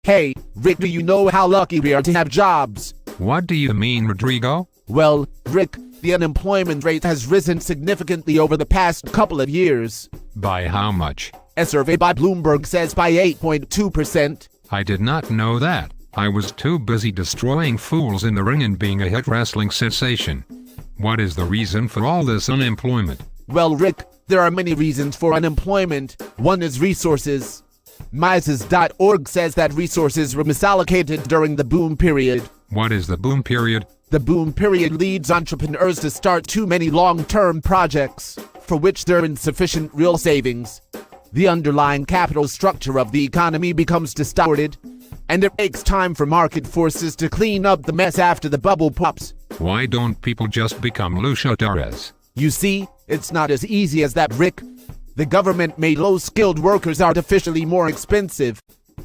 Hey, Rick, do you know how lucky we are to have jobs? What do you mean, Rodrigo? Well, Rick, the unemployment rate has risen significantly over the past couple of years. By how much? A survey by Bloomberg says by 8.2%. I did not know that. I was too busy destroying Fools in the Ring and being a hit wrestling sensation. What is the reason for all this unemployment? Well, Rick, there are many reasons for unemployment. One is resources. Mises.org says that resources were misallocated during the boom period. What is the boom period? The boom period leads entrepreneurs to start too many long-term projects, for which there are insufficient real savings. The underlying capital structure of the economy becomes distorted, and it takes time for market forces to clean up the mess after the bubble pops. Why don't people just become Luchadorz? You see, it's not as easy as that, Rick. The government made low-skilled workers artificially more expensive.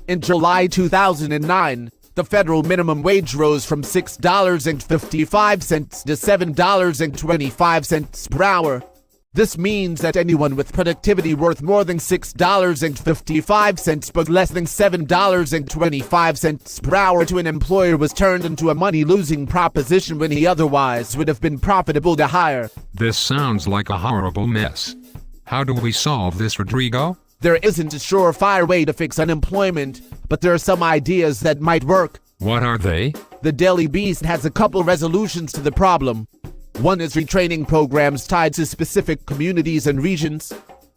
In July 2009, the federal minimum wage rose from $6.55 to $7.25 per hour. This means that anyone with productivity worth more than $6.55 but less than $7.25 per hour to an employer was turned into a money-losing proposition when he otherwise would have been profitable to hire. This sounds like a horrible mess. How do we solve this, Rodrigo? There isn't a surefire way to fix unemployment, but there are some ideas that might work. What are they? The Daily Beast has a couple resolutions to the problem. One is retraining programs tied to specific communities and regions.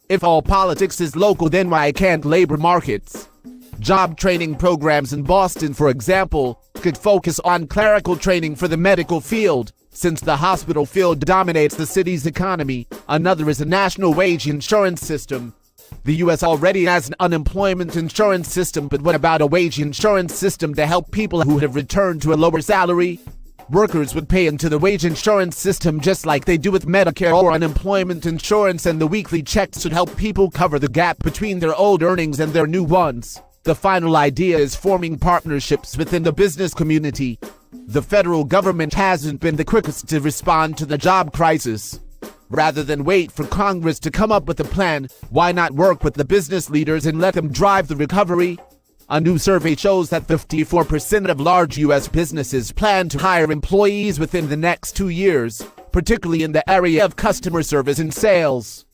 If all politics is local, then why can't labor markets? Job training programs in Boston, for example, could focus on clerical training for the medical field, since the hospital field dominates the city's economy. Another is a national wage insurance system. The U.S. already has an unemployment insurance system, but what about a wage insurance system to help people who have returned to a lower salary? Workers would pay into the wage insurance system just like they do with Medicare or unemployment insurance, and the weekly checks should help people cover the gap between their old earnings and their new ones. The final idea is forming partnerships within the business community. The federal government hasn't been the quickest to respond to the job crisis. Rather than wait for Congress to come up with a plan, why not work with the business leaders and let them drive the recovery? A new survey shows that 54% of large U.S. businesses plan to hire employees within the next 2 years, particularly in the area of customer service and sales.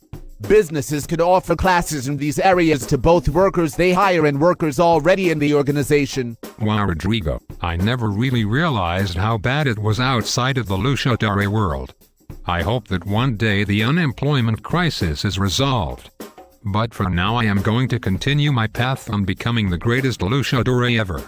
Businesses could offer classes in these areas to both workers they hire and workers already in the organization. Wow, Rodrigo, I never really realized how bad it was outside of the Luchadorz world. I hope that one day the unemployment crisis is resolved. But for now I am going to continue my path on becoming the greatest Luchadorz ever.